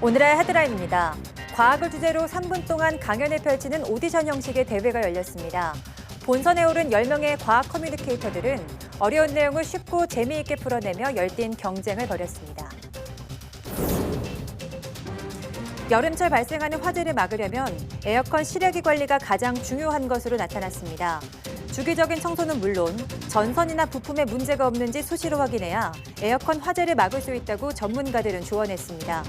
오늘의 헤드라인입니다. 과학을 주제로 3분 동안 강연을 펼치는 오디션 형식의 대회가 열렸습니다. 본선에 오른 10명의 과학 커뮤니케이터들은 어려운 내용을 쉽고 재미있게 풀어내며 열띤 경쟁을 벌였습니다. 여름철 발생하는 화재를 막으려면 에어컨 실외기 관리가 가장 중요한 것으로 나타났습니다. 주기적인 청소는 물론 전선이나 부품에 문제가 없는지 수시로 확인해야 에어컨 화재를 막을 수 있다고 전문가들은 조언했습니다.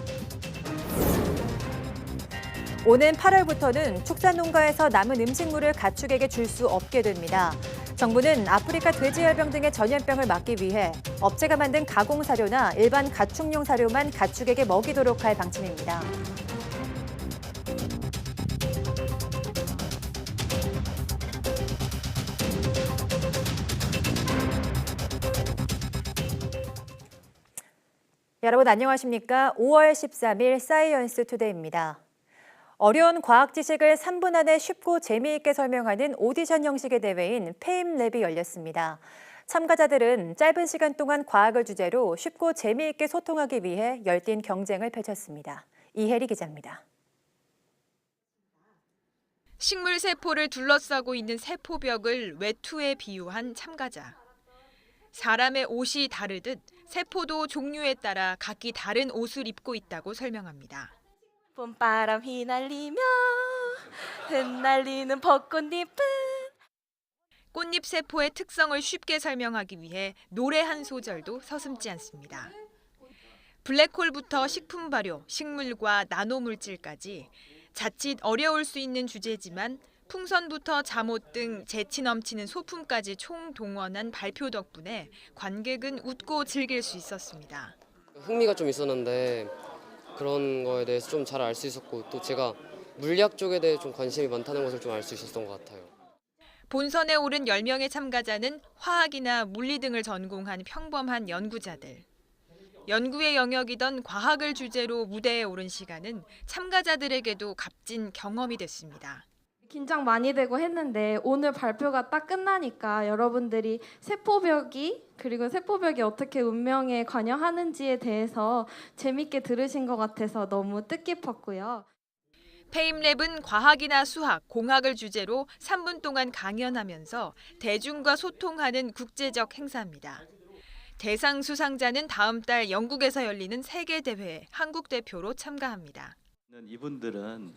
오는 8월부터는 축산농가에서 남은 음식물을 가축에게 줄 수 없게 됩니다. 정부는 아프리카 돼지열병 등의 전염병을 막기 위해 업체가 만든 가공사료나 일반 가축용 사료만 가축에게 먹이도록 할 방침입니다. 여러분 안녕하십니까? 5월 13일 사이언스 투데이입니다. 어려운 과학 지식을 3분 안에 쉽고 재미있게 설명하는 오디션 형식의 대회인 페임랩이 열렸습니다. 참가자들은 짧은 시간 동안 과학을 주제로 쉽고 재미있게 소통하기 위해 열띤 경쟁을 펼쳤습니다. 이혜리 기자입니다. 식물 세포를 둘러싸고 있는 세포벽을 외투에 비유한 참가자. 사람의 옷이 다르듯 세포도 종류에 따라 각기 다른 옷을 입고 있다고 설명합니다. 봄바람 휘날리며 흩날리는 벚꽃잎은 꽃잎 세포의 특성을 쉽게 설명하기 위해 노래 한 소절도 서슴지 않습니다. 블랙홀부터 식품 발효, 식물과 나노물질까지 자칫 어려울 수 있는 주제지만 풍선부터 잠옷 등 재치 넘치는 소품까지 총동원한 발표 덕분에 관객은 웃고 즐길 수 있었습니다. 흥미가 좀 있었는데 그런 거에 대해서 좀 잘 알 수 있었고 또 제가 물리학 쪽에 대해 좀 관심이 많다는 것을 좀 알 수 있었던 것 같아요. 본선에 오른 10명의 참가자는 화학이나 물리 등을 전공한 평범한 연구자들. 연구의 영역이던 과학을 주제로 무대에 오른 시간은 참가자들에게도 값진 경험이 됐습니다. 긴장 많이 되고 했는데 오늘 발표가 딱 끝나니까 여러분들이 그리고 세포벽이 어떻게 운명에 관여하는지에 대해서 재밌게 들으신 것 같아서 너무 뜻깊었고요. 페임랩은 과학이나 수학, 공학을 주제로 3분 동안 강연하면서 대중과 소통하는 국제적 행사입니다. 대상 수상자는 다음 달 영국에서 열리는 세계대회에 한국 대표로 참가합니다. 이분들은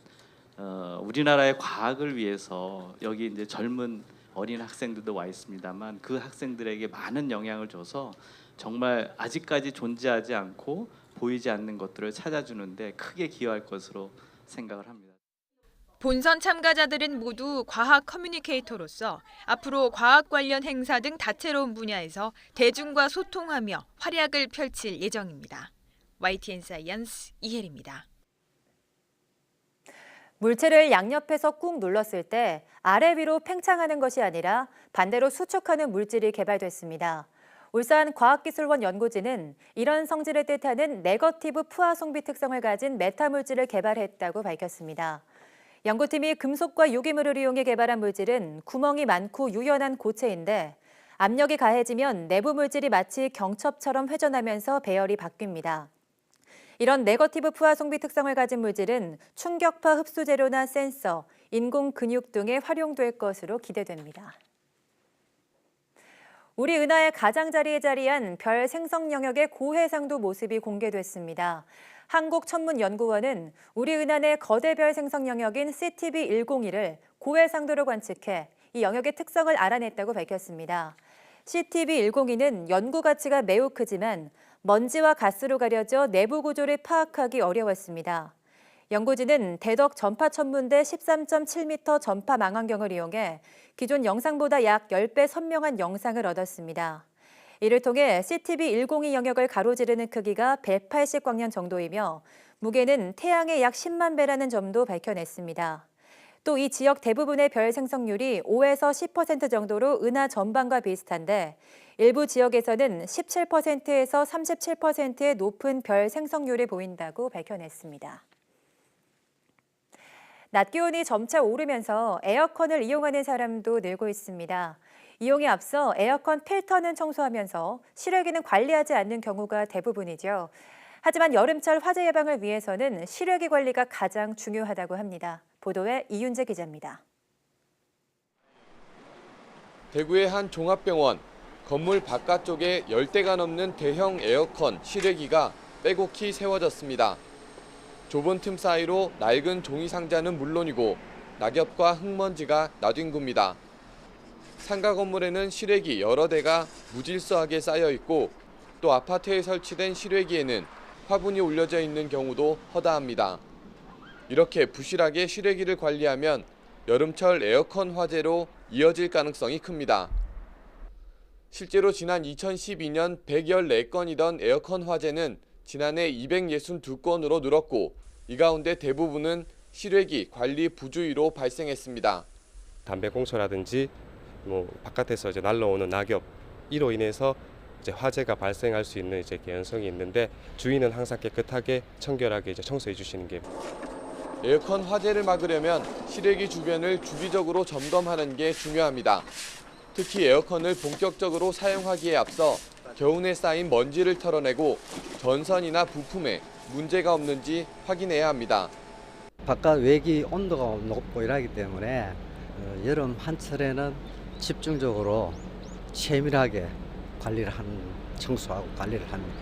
우리나라의 과학을 위해서 여기 이제 젊은 어린 학생들도 와 있습니다만 그 학생들에게 많은 영향을 줘서 정말 아직까지 존재하지 않고 보이지 않는 것들을 찾아주는데 크게 기여할 것으로 생각을 합니다. 본선 참가자들은 모두 과학 커뮤니케이터로서 앞으로 과학 관련 행사 등 다채로운 분야에서 대중과 소통하며 활약을 펼칠 예정입니다. YTN 사이언스 이혜리입니다. 물체를 양옆에서 꾹 눌렀을 때 아래 위로 팽창하는 것이 아니라 반대로 수축하는 물질이 개발됐습니다. 울산과학기술원 연구진은 이런 성질을 뜻하는 네거티브 푸아송비 특성을 가진 메타물질을 개발했다고 밝혔습니다. 연구팀이 금속과 유기물을 이용해 개발한 물질은 구멍이 많고 유연한 고체인데 압력이 가해지면 내부 물질이 마치 경첩처럼 회전하면서 배열이 바뀝니다. 이런 네거티브 푸아송비 특성을 가진 물질은 충격파 흡수 재료나 센서, 인공 근육 등에 활용될 것으로 기대됩니다. 우리 은하의 가장자리에 자리한 별 생성 영역의 고해상도 모습이 공개됐습니다. 한국천문연구원은 우리 은하 내 거대 별 생성 영역인 CTB-101을 고해상도로 관측해 이 영역의 특성을 알아냈다고 밝혔습니다. CTB-102는 연구 가치가 매우 크지만 먼지와 가스로 가려져 내부 구조를 파악하기 어려웠습니다. 연구진은 대덕 전파천문대 13.7m 전파 망원경을 이용해 기존 영상보다 약 10배 선명한 영상을 얻었습니다. 이를 통해 CTB-102 영역을 가로지르는 크기가 180광년 정도이며 무게는 태양의 약 10만 배라는 점도 밝혀냈습니다. 또 이 지역 대부분의 별 생성률이 5에서 10% 정도로 은하 전반과 비슷한데 일부 지역에서는 17%에서 37%의 높은 별 생성률을 보인다고 밝혀냈습니다. 낮 기온이 점차 오르면서 에어컨을 이용하는 사람도 늘고 있습니다. 이용에 앞서 에어컨 필터는 청소하면서 실외기는 관리하지 않는 경우가 대부분이죠. 하지만 여름철 화재 예방을 위해서는 시래기 관리가 가장 중요하다고 합니다. 보도에 이윤재 기자입니다. 대구의 한 종합병원, 건물 바깥쪽에 10대가 넘는 대형 에어컨 시래기가 빼곡히 세워졌습니다. 좁은 틈 사이로 낡은 종이 상자는 물론이고 낙엽과 흙먼지가 나뒹굽니다. 상가 건물에는 시래기 여러 대가 무질서하게 쌓여 있고 또 아파트에 설치된 시래기에는 화분이 올려져 있는 경우도 허다합니다. 이렇게 부실하게 시래기를 관리하면 여름철 에어컨 화재로 이어질 가능성이 큽니다. 실제로 지난 2012년 114건이던 에어컨 화재는 지난해 262건으로 늘었고 이 가운데 대부분은 시래기 관리 부주의로 발생했습니다. 담배 꽁초라든지 바깥에서 날라오는 낙엽 이로 인해서 화재가 발생할 수 있는 개연성이 있는데 주인은 항상 깨끗하게 청결하게 청소해 주시는 게. 에어컨 화재를 막으려면 시래기 주변을 주기적으로 점검하는 게 중요합니다. 특히 에어컨을 본격적으로 사용하기에 앞서 겨운에 쌓인 먼지를 털어내고 전선이나 부품에 문제가 없는지 확인해야 합니다. 바깥 외기 온도가 높고 이러기 때문에 여름 한철에는 집중적으로 세밀하게 청소하고 관리를 합니다.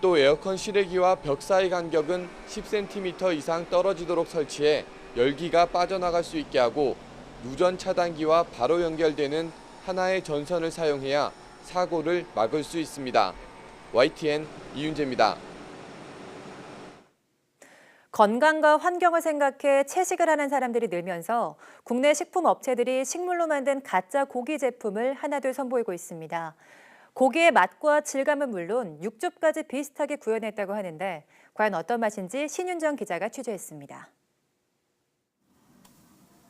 또 에어컨 시래기와 벽 사이 간격은 10cm 이상 떨어지도록 설치해 열기가 빠져나갈 수 있게 하고 누전 차단기와 바로 연결되는 하나의 전선을 사용해야 사고를 막을 수 있습니다. YTN 이윤재입니다. 건강과 환경을 생각해 채식을 하는 사람들이 늘면서 국내 식품 업체들이 식물로 만든 가짜 고기 제품을 하나둘 선보이고 있습니다. 고기의 맛과 질감은 물론 육즙까지 비슷하게 구현했다고 하는데 과연 어떤 맛인지 신윤정 기자가 취재했습니다.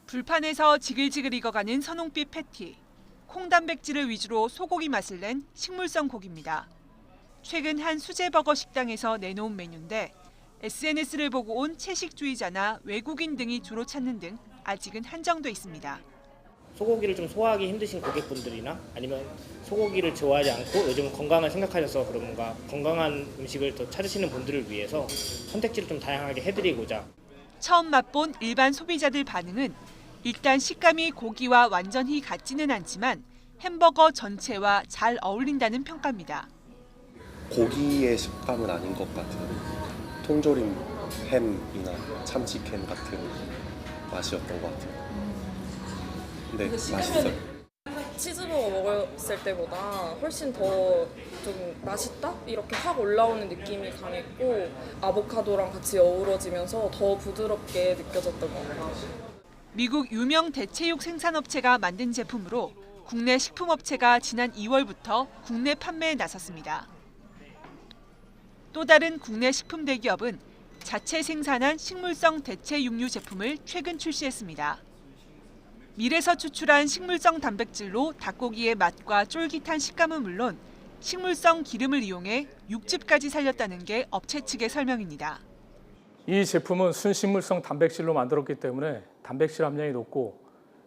불판에서 지글지글 익어가는 선홍빛 패티. 콩 단백질을 위주로 소고기 맛을 낸 식물성 고기입니다. 최근 한 수제버거 식당에서 내놓은 메뉴인데 SNS를 보고 온 채식주의자나 외국인 등이 주로 찾는 등 아직은 한정돼 있습니다. 소고기를 좀 소화하기 힘드신 고객분들이나 아니면 소고기를 좋아하지 않고 요즘 건강을 생각하셔서 그런가 건강한 음식을 더 찾으시는 분들을 위해서 선택지를 좀 다양하게 해드리고자. 처음 맛본 일반 소비자들 반응은 일단 식감이 고기와 완전히 같지는 않지만 햄버거 전체와 잘 어울린다는 평가입니다. 고기의 식감은 아닌 것 같은 통조림 햄이나 참치캔 같은 맛이었던 것 같아요. 근데 맛있어요. 치즈버거 먹었을 때보다 훨씬 더 좀 맛있다? 이렇게 확 올라오는 느낌이 강했고 아보카도랑 같이 어우러지면서 더 부드럽게 느껴졌던 것 같아요. 미국 유명 대체육 생산업체가 만든 제품으로 국내 식품업체가 지난 2월부터 국내 판매에 나섰습니다. 또 다른 국내 식품 대기업은 자체 생산한 식물성 대체 육류 제품을 최근 출시했습니다. 밀에서 추출한 식물성 단백질로 닭고기의 맛과 쫄깃한 식감은 물론 식물성 기름을 이용해 육즙까지 살렸다는 게 업체 측의 설명입니다. 이 제품은 순식물성 단백질로 만들었기 때문에 단백질 함량이 높고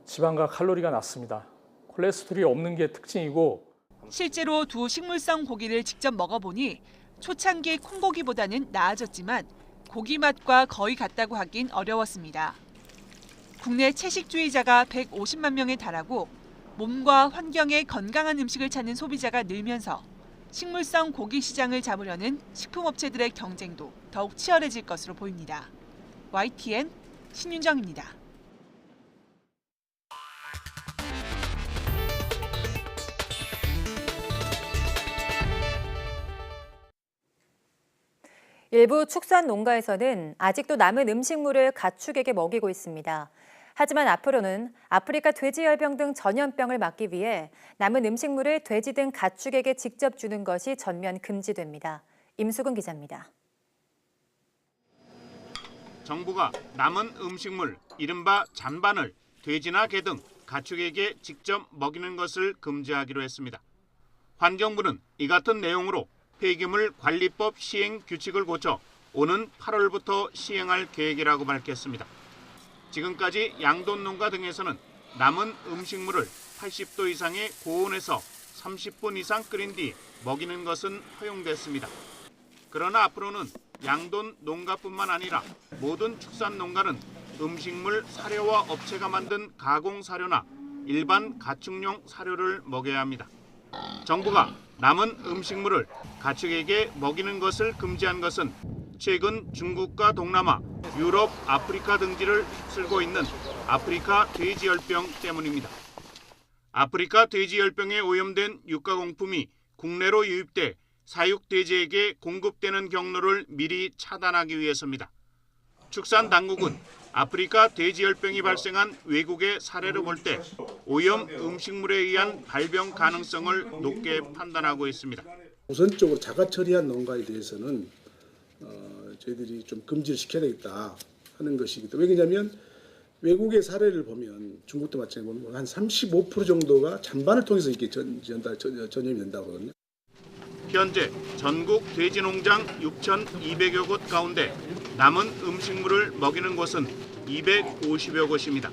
지방과 칼로리가 낮습니다. 콜레스테롤이 없는 게 특징이고 실제로 두 식물성 고기를 직접 먹어보니 초창기 콩고기보다는 나아졌지만 고기 맛과 거의 같다고 하긴 어려웠습니다. 국내 채식주의자가 150만 명에 달하고 몸과 환경에 건강한 음식을 찾는 소비자가 늘면서 식물성 고기 시장을 잡으려는 식품업체들의 경쟁도 더욱 치열해질 것으로 보입니다. YTN 신윤정입니다. 일부 축산 농가에서는 아직도 남은 음식물을 가축에게 먹이고 있습니다. 하지만 앞으로는 아프리카 돼지열병 등 전염병을 막기 위해 남은 음식물을 돼지 등 가축에게 직접 주는 것이 전면 금지됩니다. 임수근 기자입니다. 정부가 남은 음식물, 이른바 잔반을 돼지나 개 등 가축에게 직접 먹이는 것을 금지하기로 했습니다. 환경부는 이 같은 내용으로 폐기물 관리법 시행 규칙을 고쳐 오는 8월부터 시행할 계획이라고 밝혔습니다. 지금까지 양돈 농가 등에서는 남은 음식물을 80도 이상의 고온에서 30분 이상 끓인 뒤 먹이는 것은 허용됐습니다. 그러나 앞으로는 양돈 농가뿐만 아니라 모든 축산 농가는 음식물 사료와 업체가 만든 가공 사료나 일반 가축용 사료를 먹여야 합니다. 정부가 남은 음식물을 가축에게 먹이는 것을 금지한 것은 최근 중국과 동남아, 유럽, 아프리카 등지를 휩쓸고 있는 아프리카 돼지열병 때문입니다. 아프리카 돼지열병에 오염된 육가공품이 국내로 유입돼 사육돼지에게 공급되는 경로를 미리 차단하기 위해서입니다. 축산당국은 아프리카 돼지열병이 발생한 외국의 사례를 볼 때 오염 음식물에 의한 발병 가능성을 높게 판단하고 있습니다. 우선적으로 자가 처리한 농가에 대해서는 저희들이 좀 금지를 시켜야 되겠다 하는 것이기 때문에 왜냐하면 외국의 사례를 보면 중국도 마찬가지로 한 35% 정도가 잔반을 통해서 이렇게 전염이 된다고 하거든요. 현재 전국 돼지 농장 6,200여 곳 가운데 남은 음식물을 먹이는 곳은 250여 곳입니다.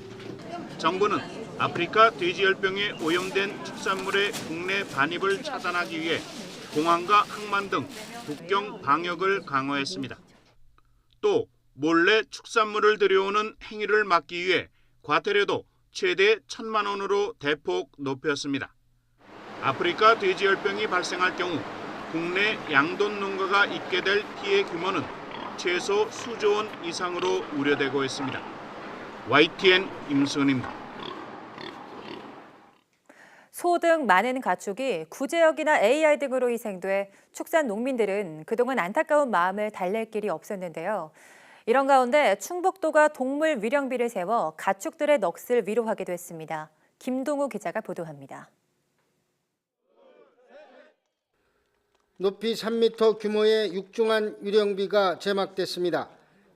정부는 아프리카 돼지열병에 오염된 축산물의 국내 반입을 차단하기 위해 공항과 항만 등 국경 방역을 강화했습니다. 또 몰래 축산물을 들여오는 행위를 막기 위해 과태료도 최대 1,000만 원으로 대폭 높였습니다. 아프리카 돼지열병이 발생할 경우 국내 양돈 농가가 입게 될 피해 규모는 최소 수조 원 이상으로 우려되고 있습니다. YTN 임수은입니다. 소 등 많은 가축이 구제역이나 AR 등으로 희생돼 축산 농민들은 그동안 안타까운 마음을 달랠 길이 없었는데요. 이런 가운데 충북도가 동물 위령비를 세워 가축들의 넋을 위로하기도 했습니다. 김동우 기자가 보도합니다. 높이 3m 규모의 육중한 위령비가 제막됐습니다.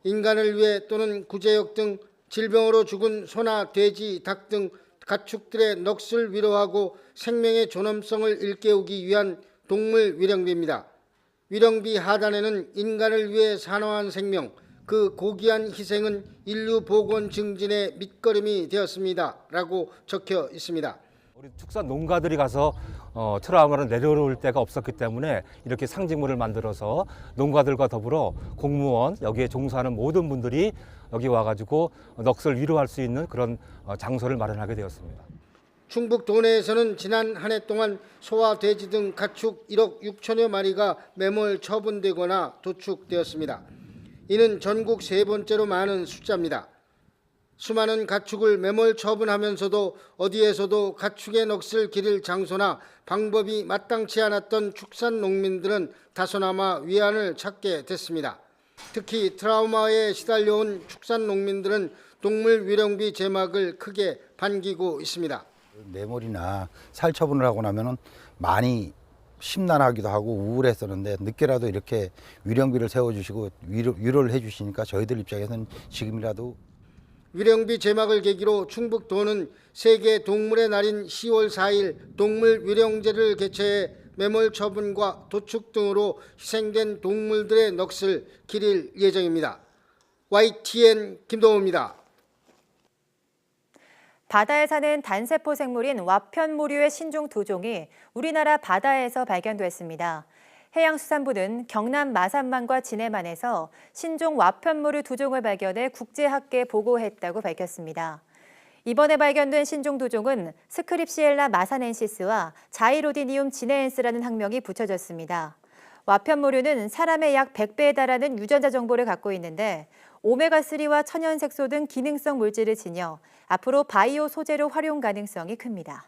인간을 위해 또는 구제역 등 질병으로 죽은 소나 돼지, 닭 등 가축들의 넋을 위로하고 생명의 존엄성을 일깨우기 위한 동물 위령비입니다. 위령비 하단에는 인간을 위해 산화한 생명, 그 고귀한 희생은 인류 복원 증진의 밑거름이 되었습니다. 라고 적혀 있습니다. 우리 축산 농가들이 가서 트라우마를 내려놓을 데가 없었기 때문에 이렇게 상징물을 만들어서 농가들과 더불어 공무원, 여기에 종사하는 모든 분들이 여기 와가지고 넋을 위로할 수 있는 그런 장소를 마련하게 되었습니다. 충북 도내에서는 지난 한 해 동안 소와 돼지 등 가축 1억 6천여 마리가 매몰 처분되거나 도축되었습니다. 이는 전국 세 번째로 많은 숫자입니다. 수많은 가축을 매몰 처분하면서도 어디에서도 가축의 넋을 기릴 장소나 방법이 마땅치 않았던 축산 농민들은 다소나마 위안을 찾게 됐습니다. 특히 트라우마에 시달려온 축산 농민들은 동물 위령비 제막을 크게 반기고 있습니다. 매몰이나 살 처분을 하고 나면은 많이 심란하기도 하고 우울했었는데 늦게라도 이렇게 위령비를 세워주시고 위로를 해주시니까 저희들 입장에서는 지금이라도 위령비 제막을 계기로 충북도는 세계 동물의 날인 10월 4일 동물 위령제를 개최해 매몰 처분과 도축 등으로 희생된 동물들의 넋을 기릴 예정입니다. YTN 김동호입니다. 바다에 사는 단세포 생물인 와편무류의 신종 2종이 우리나라 바다에서 발견됐습니다. 해양수산부는 경남 마산만과 진해만에서 신종 와편무류 2종을 발견해 국제학계에 보고했다고 밝혔습니다. 이번에 발견된 신종 2종은 스크립시엘라 마산엔시스와 자이로디니움 지네엔스라는 학명이 붙여졌습니다. 와편무류는 사람의 약 100배에 달하는 유전자 정보를 갖고 있는데 오메가3와 천연색소 등 기능성 물질을 지녀 앞으로 바이오 소재로 활용 가능성이 큽니다.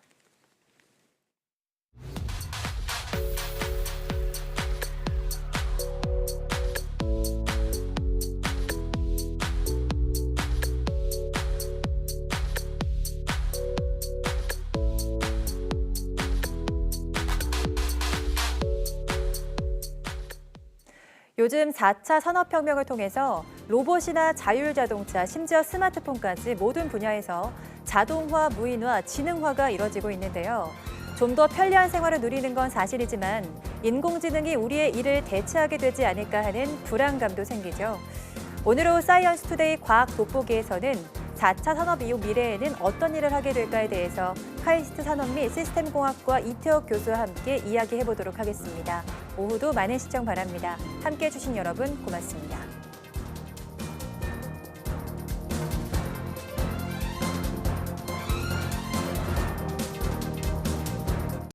요즘 4차 산업혁명을 통해서 로봇이나 자율자동차, 심지어 스마트폰까지 모든 분야에서 자동화, 무인화, 지능화가 이뤄지고 있는데요. 좀 더 편리한 생활을 누리는 건 사실이지만 인공지능이 우리의 일을 대체하게 되지 않을까 하는 불안감도 생기죠. 오늘 오후 사이언스 투데이 과학 돋보기에서는 4차 산업 이후 미래에는 어떤 일을 하게 될까에 대해서 카이스트 산업 및 시스템공학과 이태욱 교수와 함께 이야기해 보도록 하겠습니다. 오후도 많은 시청 바랍니다. 함께해 주신 여러분 고맙습니다.